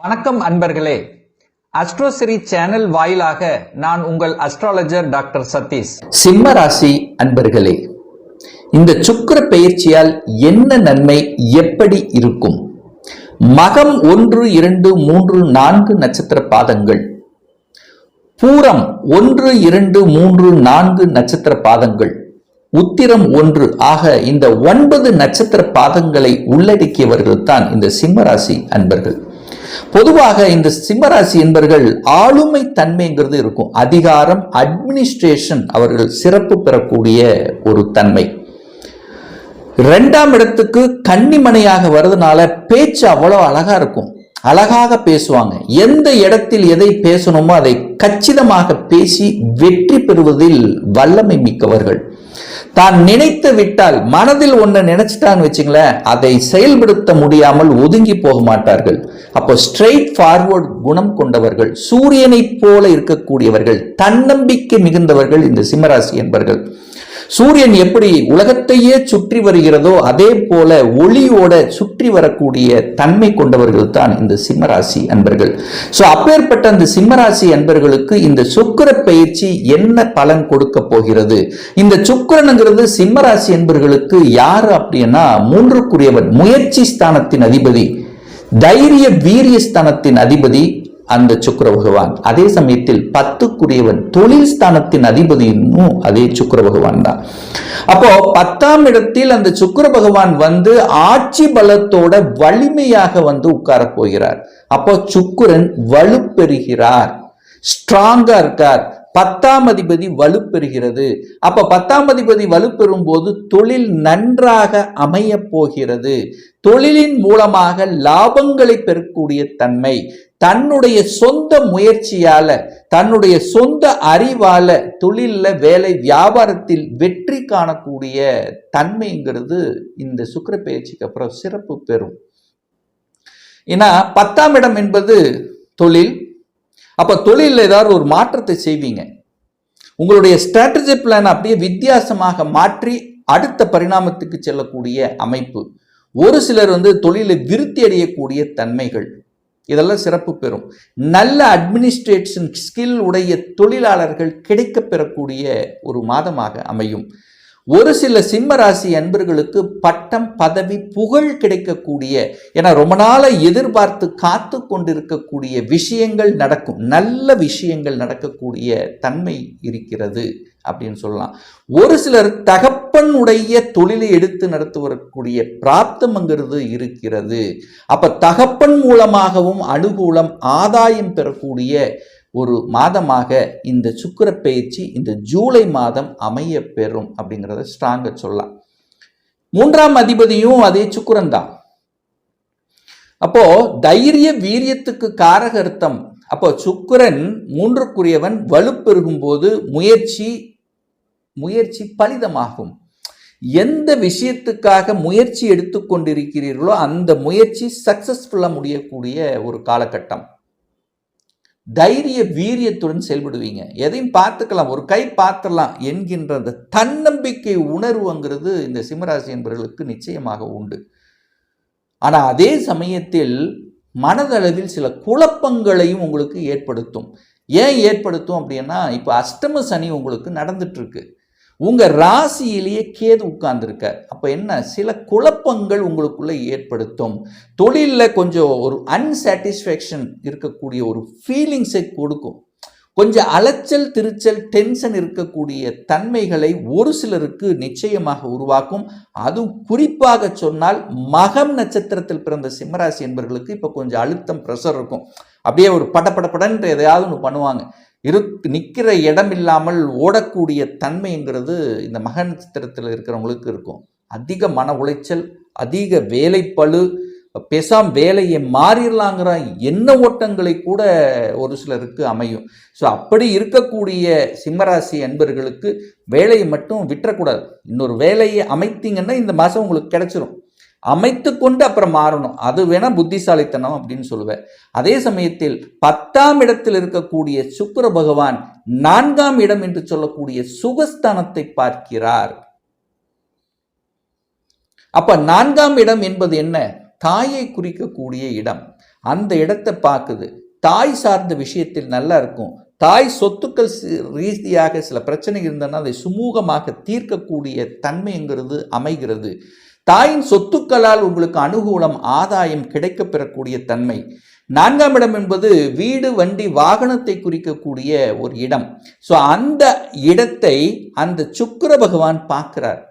வணக்கம் அன்பர்களே. அஸ்ட்ரோசிரி சேனல் வாயிலாக நான் உங்கள் அஸ்ட்ராலஜர் டாக்டர் சதீஷ். சிம்ம ராசி அன்பர்களே, இந்த சுக்கிர பெயர்ச்சியால் என்ன நன்மை, எப்படி இருக்கும்? மகம் 1, 2, 3, 4 நட்சத்திர பாதங்கள், பூரம் 1, 2, 3, 4 நட்சத்திர பாதங்கள், உத்திரம் 1 ஆக இந்த 9 நட்சத்திர பாதங்களை உள்ளடக்கியவர்கள் தான் இந்த சிம்மராசி அன்பர்கள். பொதுவாக இந்த சிம்மராசி என்பர்கள் ஆளுமை தன்மைங்கிறது இருக்கும். அதிகாரம், அட்மினிஸ்ட்ரேஷன் அவர்கள் சிறப்பு பெறக்கூடிய ஒரு தன்மை. 2ஆம் இடத்துக்கு கன்னிமனையாக வருதுனால பேச்சு அவ்வளவு அழகா இருக்கும். அழகாக பேசுவாங்க. எந்த இடத்தில் எதை பேசணுமோ அதை கச்சிதமாக பேசி வெற்றி பெறுவதில் வல்லமை மிக்கவர்கள். தான் நினைத்து விட்டால், மனதில் ஒன்று நினைச்சிட்டான்னு வச்சுங்களேன், அதை செயல்படுத்த முடியாமல் ஒதுங்கி போக மாட்டார்கள். அப்போ ஸ்ட்ரெயிட் ஃபார்வர்ட் குணம் கொண்டவர்கள், சூரியனை போல இருக்கக்கூடியவர்கள், தன்னம்பிக்கை மிகுந்தவர்கள் இந்த சிம்மராசி என்பர்கள். சூரியன் எப்படி உலகத்தையே சுற்றி வருகிறதோ அதே போல ஒளியோட சுற்றி வரக்கூடிய தன்மை கொண்டவர்கள் தான் இந்த சிம்மராசி அன்பர்கள். அப்பேற்பட்ட அந்த சிம்மராசி அன்பர்களுக்கு இந்த சுக்கிர பயிற்சி என்ன பலன் கொடுக்க போகிறது? இந்த சுக்கிரனுங்கிறது சிம்மராசி அன்பர்களுக்கு யாரு அப்படின்னா 3க்குரியவன், முயற்சி ஸ்தானத்தின் அதிபதி, தைரிய வீரிய ஸ்தானத்தின் அதிபதி அந்த சுக்கிர பகவான். அதே சமயத்தில் 10க்குரியவன், தொழில் ஸ்தானத்தின் அதிபதியும் அதே சுக்கிர பகவான் தான். அப்போ 10ஆம் இடத்தில் அந்த சுக்கிர பகவான் வந்து ஆட்சி பலத்தோட வலிமையாக வந்து உட்கார போகிறார். அப்போ சுக்கிரன் வலுப்பெறுகிறார், ஸ்ட்ராங்கா இருக்கார். 10ஆம் அதிபதி வலுப்பெறுகிறது. அப்ப 10ஆம் அதிபதி வலுப்பெறும் போது தொழில் நன்றாக அமைய போகிறது. தொழிலின் மூலமாக லாபங்களை பெறக்கூடிய தன்மை, தன்னுடைய சொந்த முயற்சியால, தன்னுடைய சொந்த அறிவால தொழில்ல, வேலை, வியாபாரத்தில் வெற்றி காணக்கூடிய தன்மைங்கிறது இந்த சுக்கிர பெயர்ச்சிக்கு அப்புறம் சிறப்பு பெறும். ஏன்னா 10ஆம் இடம் என்பது தொழில். அப்ப தொழிலில் ஏதாவது ஒரு மாற்றத்தை செய்வீங்க. உங்களுடைய ஸ்ட்ராட்டஜி பிளான் அப்படியே வித்தியாசமாக மாற்றி அடுத்த பரிணாமத்துக்கு செல்லக்கூடிய அமைப்பு. ஒரு சிலர் வந்து தொழிலை விருத்தி அடையக்கூடிய தன்மைகள், இதெல்லாம் சிறப்பு பெறும். நல்ல அட்மினிஸ்ட்ரேஷன் ஸ்கில் உடைய தொழிலாளர்கள் கிடைக்க பெறக்கூடிய ஒரு மாதமாக அமையும். ஒரு சில சிம்ம ராசி அன்பர்களுக்கு பட்டம், பதவி, புகழ் கிடைக்கக்கூடிய, ஏன்னா ரொம்ப நாள எதிர்பார்த்து காத்து கொண்டிருக்கக்கூடிய விஷயங்கள் நடக்கும். நல்ல விஷயங்கள் நடக்கக்கூடிய தன்மை இருக்கிறது அப்படின்னு சொல்லலாம். ஒரு சிலர் தகப்பனுடைய தொழிலை எடுத்து நடத்துவதற்குரிய பிராப்தம்ங்கிறது இருக்கிறது. அப்ப தகப்பன் மூலமாகவும் அனுகூலம், ஆதாயம் பெறக்கூடிய ஒரு மாதமாக இந்த சுக்கிர பெயர்ச்சி இந்த ஜூலை மாதம் அமைய பெறும் அப்படிங்கிறத ஸ்ட்ராங்கா சொல்லலாம். 3ஆம் அதிபதியும் அதே சுக்கிரன் தான். அப்போ தைரிய வீரியத்துக்கு காரகர்த்தம். அப்போ சுக்கிரன் 3க்குரியவன் வலுப்பெருகும் போது முயற்சி பலிதமாகும். எந்த விஷயத்துக்காக முயற்சி எடுத்துக்கொண்டிருக்கிறீர்களோ அந்த முயற்சி சக்சஸ்ஃபுல்லா முடியக்கூடிய ஒரு காலகட்டம். தைரிய வீரியத்துடன் செயல்படுவீங்க. எதையும் பார்த்துக்கலாம், ஒரு கை பார்த்துடலாம் என்கின்ற அந்த தன்னம்பிக்கை உணர்வுங்கிறது இந்த சிம்மராசி என்பவர்களுக்கு நிச்சயமாக உண்டு. ஆனால் அதே சமயத்தில் மனதளவில் சில குழப்பங்களையும் உங்களுக்கு ஏற்படுத்தும். ஏன் ஏற்படுத்தும் அப்படின்னா, இப்போ அஷ்டம சனி உங்களுக்கு நடந்துட்டு இருக்கு. உங்க ராசியிலேயே கேது உட்கார்ந்துருக்க. அப்ப என்ன, சில குழப்பங்கள் உங்களுக்குள்ள ஏற்படுத்தும். தொழிலில் கொஞ்சம் ஒரு அன்சாட்டிஸ்ஃபேக்ஷன் இருக்கக்கூடிய ஒரு ஃபீலிங்ஸை கொடுக்கும். கொஞ்சம் அலைச்சல், திருச்சல், டென்ஷன் இருக்கக்கூடிய தன்மைகளை ஒரு சிலருக்கு நிச்சயமாக உருவாக்கும். அதுவும் குறிப்பாக சொன்னால் மகம் நட்சத்திரத்தில் பிறந்த சிம்மராசி என்பவர்களுக்கு இப்போ கொஞ்சம் அழுத்தம், ப்ரெஷர் இருக்கும். அப்படியே ஒரு படபடன்னு எதையாவது ஒன்று பண்ணுவாங்க. நிற்கிற இடம் இல்லாமல் ஓடக்கூடிய தன்மைங்கிறது இந்த மக நட்சத்திரத்தில் இருக்கிறவங்களுக்கு இருக்கும். அதிக மன உளைச்சல், அதிக வேலைப்பளு, பேசாம வேலையை மாறிடலாங்கிற எண்ண ஓட்டங்களை கூட ஒரு சிலருக்கு அமையும். அப்படி இருக்கக்கூடிய சிம்மராசி அன்பர்களுக்கு வேலையை மட்டும் விட்டுறக்கூடாது. இன்னொரு வேலையை அமைத்தீங்கன்னா இந்த மாதம் உங்களுக்கு கிடைச்சிரும். அமைத்து கொண்டு அப்புறம் மாறணும். அது வேணா புத்திசாலித்தனம் அப்படின்னு சொல்லுவேன். அதே சமயத்தில் 10ஆம் இடத்தில் இருக்கக்கூடிய சுக்கிர பகவான் 4ஆம் இடம் என்று சொல்லக்கூடிய சுகஸ்தானத்தை பார்க்கிறார். அப்ப 4ஆம் இடம் என்பது என்ன? தாயை குறிக்கக்கூடிய இடம். அந்த இடத்தை பார்க்குது. தாய் சார்ந்த விஷயத்தில் நல்லா இருக்கும். தாய் சொத்துக்கள் ரீதியாக சில பிரச்சனை இருந்ததுன்னா அதை சுமூகமாக தீர்க்கக்கூடிய தன்மைங்கிறது அமைகிறது. தாயின் சொத்துக்களால் உங்களுக்கு அனுகூலம், ஆதாயம் கிடைக்க பெறக்கூடிய தன்மை. 4ஆம் இடம் என்பது வீடு, வண்டி, வாகனத்தை குறிக்கக்கூடிய ஒரு இடம். ஸோ அந்த இடத்தை அந்த சுக்கிர பகவான் பார்க்கிறார்.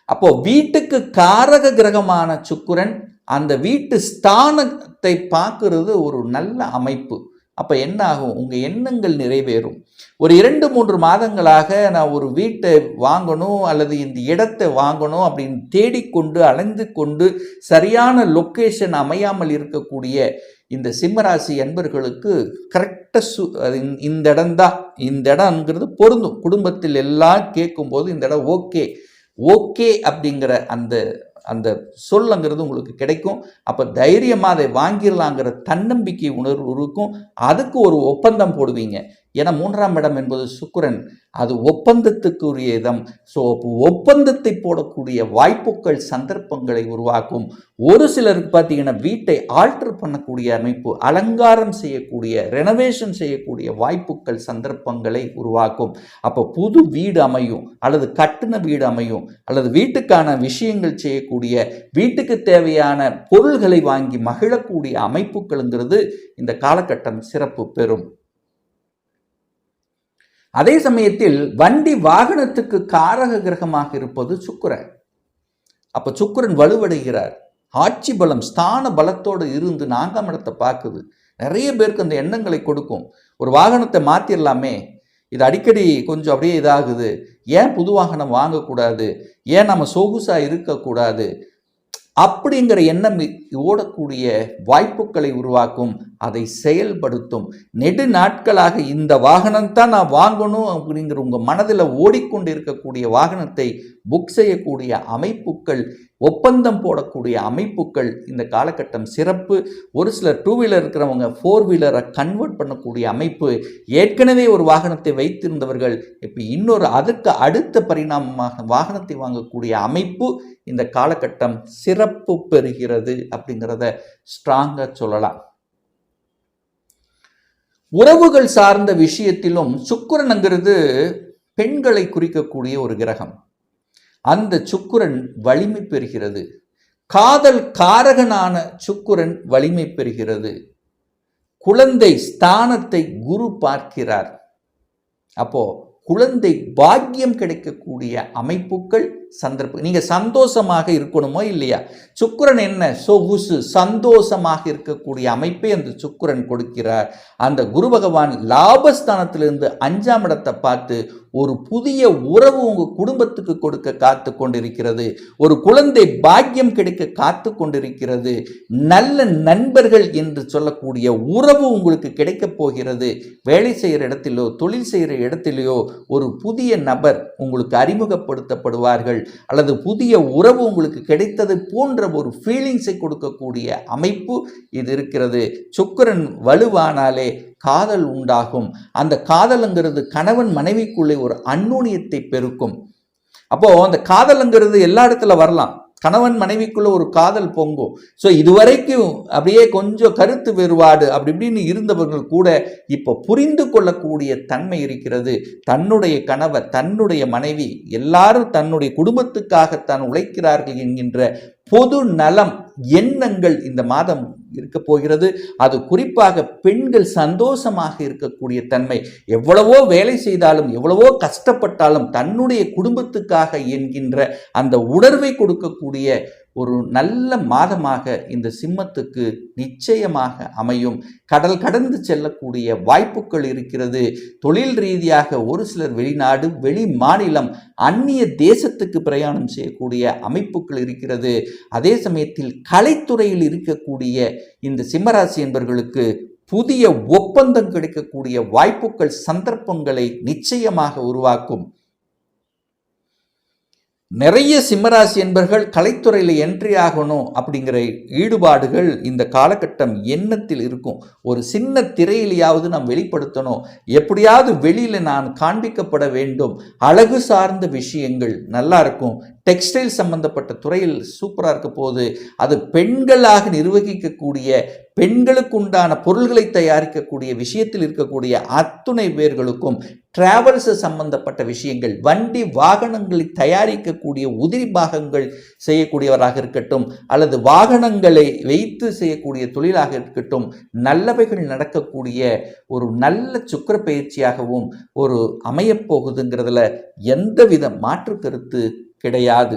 அப்போ வீட்டுக்கு காரக கிரகமான சுக்கிரன் அந்த வீட்டு ஸ்தானத்தை பார்க்கிறது ஒரு நல்ல அமைப்பு. அப்போ என்ன ஆகும்? உங்கள் எண்ணங்கள் நிறைவேறும். ஒரு 2-3 மாதங்களாக நான் ஒரு வீட்டை வாங்கணும் அல்லது இந்த இடத்தை வாங்கணும் அப்படின்னு தேடிக்கொண்டு அலைந்து கொண்டு சரியான லொக்கேஷன் அமையாமல் இருக்கக்கூடிய இந்த சிம்மராசி அன்பர்களுக்கு கரெக்டாக இந்த இடம்தான், இந்த இடம்ங்கிறது பொருந்தும். குடும்பத்தில் எல்லாம் கேட்கும்போது இந்த இடம் ஓகே ஓகே அப்படிங்கிற அந்த அந்த சொல்லுங்கிறது உங்களுக்கு கிடைக்கும். அப்போ தைரியமாக அதை வாங்கிடலாங்கிற தன்னம்பிக்கை உணர்வு இருக்கும். அதுக்கு ஒரு ஒப்பந்தம் போடுவீங்க. ஏன்னா 3ஆம் இடம் என்பது சுக்கிரன், அது ஒப்பந்தத்துக்குரிய இடம். ஸோ ஒப்பந்தத்தை போடக்கூடிய வாய்ப்புகள், சந்தர்ப்பங்களை உருவாக்கும். ஒரு சிலருக்கு பார்த்தீங்கன்னா வீட்டை ஆல்டர் பண்ணக்கூடிய அமைப்பு, அலங்காரம் செய்யக்கூடிய, ரெனோவேஷன் செய்யக்கூடிய வாய்ப்புகள், சந்தர்ப்பங்களை உருவாக்கும். அப்போ புது வீடு அமையும், அல்லது கட்டின வீடு அமையும், அல்லது வீட்டுக்கான விஷயங்கள் செய்யக்கூடிய, வீட்டுக்கு தேவையான பொருள்களை வாங்கி மகிழக்கூடிய அமைப்புகள்ங்கிறது இந்த காலகட்டம் சிறப்பு பெறும். அதே சமயத்தில் வண்டி வாகனத்துக்கு காரக கிரகமாக இருப்பது சுக்கிரன். அப்போ சுக்கிரன் வலுவடைகிறார். ஆட்சி பலம், ஸ்தான பலத்தோடு இருந்து 4ஆம் இடத்தை பார்க்குது. நிறைய பேருக்கு அந்த எண்ணங்களை கொடுக்கும். ஒரு வாகனத்தை மாற்றிடலாமே, இது அடிக்கடி கொஞ்சம் அப்படியே இதாகுது, ஏன் புது வாகனம் வாங்கக்கூடாது, ஏன் நம்ம சொகுசாக இருக்கக்கூடாது அப்படிங்கிற எண்ணம் ஓடக்கூடிய வாய்ப்புகளை உருவாக்கும். அதை செயல்படுத்தும். நெடு நாட்களாக இந்த வாகனம்தான் நான் வாங்கணும் அப்படிங்கிற உங்கள் மனதில் ஓடிக்கொண்டு இருக்கக்கூடிய வாகனத்தை புக் செய்யக்கூடிய அமைப்புகள், ஒப்பந்தம் போடக்கூடிய அமைப்புகள் இந்த காலகட்டம் சிறப்பு. ஒரு சிலர் 2 வீலர் இருக்கிறவங்க 4 வீலரை கன்வெர்ட் பண்ணக்கூடிய அமைப்பு. ஏற்கனவே ஒரு வாகனத்தை வைத்திருந்தவர்கள் இப்போ இன்னொரு அதுக்கு அடுத்த பரிணாமமாக வாகனத்தை வாங்கக்கூடிய அமைப்பு இந்த காலகட்டம் சிறப்பு பெறுகிறது அப்படிங்கிறத ஸ்ட்ராங்காக சொல்லலாம். உறவுகள் சார்ந்த விஷயத்திலும் சுக்கிரன்ங்கிறது பெண்களை குறிக்கக்கூடிய ஒரு கிரகம். அந்த சுக்கிரன் வலிமை பெறுகிறது. காதல் காரகனான சுக்கிரன் வலிமை பெறுகிறது. குழந்தை ஸ்தானத்தை குரு பார்க்கிறார். அப்போ குழந்தை பாக்கியம் கிடைக்கக்கூடிய அமைப்புகள், சந்தர்ப்பம். நீங்க சந்தோஷமாக இருக்கணுமோ இல்லையா? சுக்கிரன் என்ன? சொகுசு, சந்தோஷமாக இருக்கக்கூடிய அமைப்பை அந்த சுக்கிரன் கொடுக்கிறார். அந்த குரு பகவான் லாபஸ்தானத்திலிருந்து 5ஆம் இடத்தை பார்த்து ஒரு புதிய உறவு உங்க குடும்பத்துக்கு கொடுக்க காத்து கொண்டிருக்கிறது. ஒரு குழந்தை பாக்கியம் கிடைக்க காத்து கொண்டிருக்கிறது. நல்ல நண்பர்கள் என்று சொல்லக்கூடிய உறவு உங்களுக்கு கிடைக்க போகிறது. வேலை செய்கிற இடத்திலோ, தொழில் செய்கிற இடத்திலேயோ ஒரு புதிய நபர் உங்களுக்கு அறிமுகப்படுத்தப்படுவார்கள், அல்லது புதிய உறவு உங்களுக்கு கிடைத்தது போன்ற ஒரு ஃபீலிங்ஸை கொடுக்கக்கூடிய அமைப்பு இது இருக்கிறது. சுக்கிரன் வலுவானாலே காதல் உண்டாகும். அந்த காதலுங்கிறது கணவன் மனைவிக்குள்ளே ஒரு அந்யோன்யத்தை பெருக்கும். அப்போ அந்த காதலுங்கிறது எல்லா இடத்துல வரலாம். கணவன் மனைவிக்குள்ள ஒரு காதல் பொங்கும். ஸோ இதுவரைக்கும் அப்படியே கொஞ்சம் கருத்து வேறுபாடு அப்படி இப்படின்னு இருந்தவர்கள் கூட இப்போ புரிந்து கொள்ளக்கூடிய தன்மை இருக்கிறது. தன்னுடைய கணவர், தன்னுடைய மனைவி எல்லாரும் தன்னுடைய குடும்பத்துக்காகத்தான் உழைக்கிறார்கள் என்கின்ற பொது நலம் எண்ணங்கள் இந்த மாதம் இருக்க போகிறது. அது குறிப்பாக பெண்கள் சந்தோஷமாக இருக்கக்கூடிய தன்மை. எவ்வளவோ வேலை செய்தாலும், எவ்வளவோ கஷ்டப்பட்டாலும் தன்னுடைய குடும்பத்துக்காக என்கின்ற அந்த உணர்வை கொடுக்கக்கூடிய ஒரு நல்ல மாதமாக இந்த சிம்மத்துக்கு நிச்சயமாக அமையும். கடல் கடந்து செல்லக்கூடிய வாய்ப்புகள் இருக்கிறது. தொழில் ரீதியாக ஒரு சிலர் வெளிநாடு, வெளி மாநிலம், அந்நிய தேசத்துக்கு பிரயாணம் செய்யக்கூடிய அமைப்புகள் இருக்கிறது. அதே சமயத்தில் கலைத்துறையில் இருக்கக்கூடிய இந்த சிம்மராசி என்பவர்களுக்கு புதிய ஒப்பந்தம் கிடைக்கக்கூடிய வாய்ப்புகள், சந்தர்ப்பங்களை நிச்சயமாக உருவாக்கும். நிறைய சிம்மராசி என்பர்கள் கலைத்துறையில் என்ட்ரி ஆகணும் அப்படிங்கிற ஈடுபாடுகள் இந்த காலகட்டம் எண்ணத்தில் இருக்கும். ஒரு சின்ன திரையிலையாவது நாம் வெளிப்படுத்தணும், எப்படியாவது வெளியில் நான் காண்பிக்கப்பட வேண்டும். அழகு சார்ந்த விஷயங்கள் நல்லா இருக்கும். டெக்ஸ்டைல் சம்பந்தப்பட்ட துறையில் சூப்பராக இருக்க போது, அது பெண்களாக நிர்வகிக்கக்கூடிய, பெண்களுக்கு உண்டான பொருள்களை தயாரிக்கக்கூடிய விஷயத்தில் இருக்கக்கூடிய அத்துணை பேர்களுக்கும் டிராவல்ஸ் சம்பந்தப்பட்ட விஷயங்கள், வண்டி வாகனங்களை தயாரிக்கக்கூடிய உதிரி பாகங்கள் செய்யக்கூடியவராக இருக்கட்டும், அல்லது வாகனங்களை வைத்து செய்யக்கூடிய தொழிலாக இருக்கட்டும், நல்லவைகள் நடக்கக்கூடிய ஒரு நல்ல சுக்கிர பயிற்சியாகவும் ஒரு அமையப்போகுதுங்கிறதுல எந்தவித மாற்று கருத்து கிடையாது.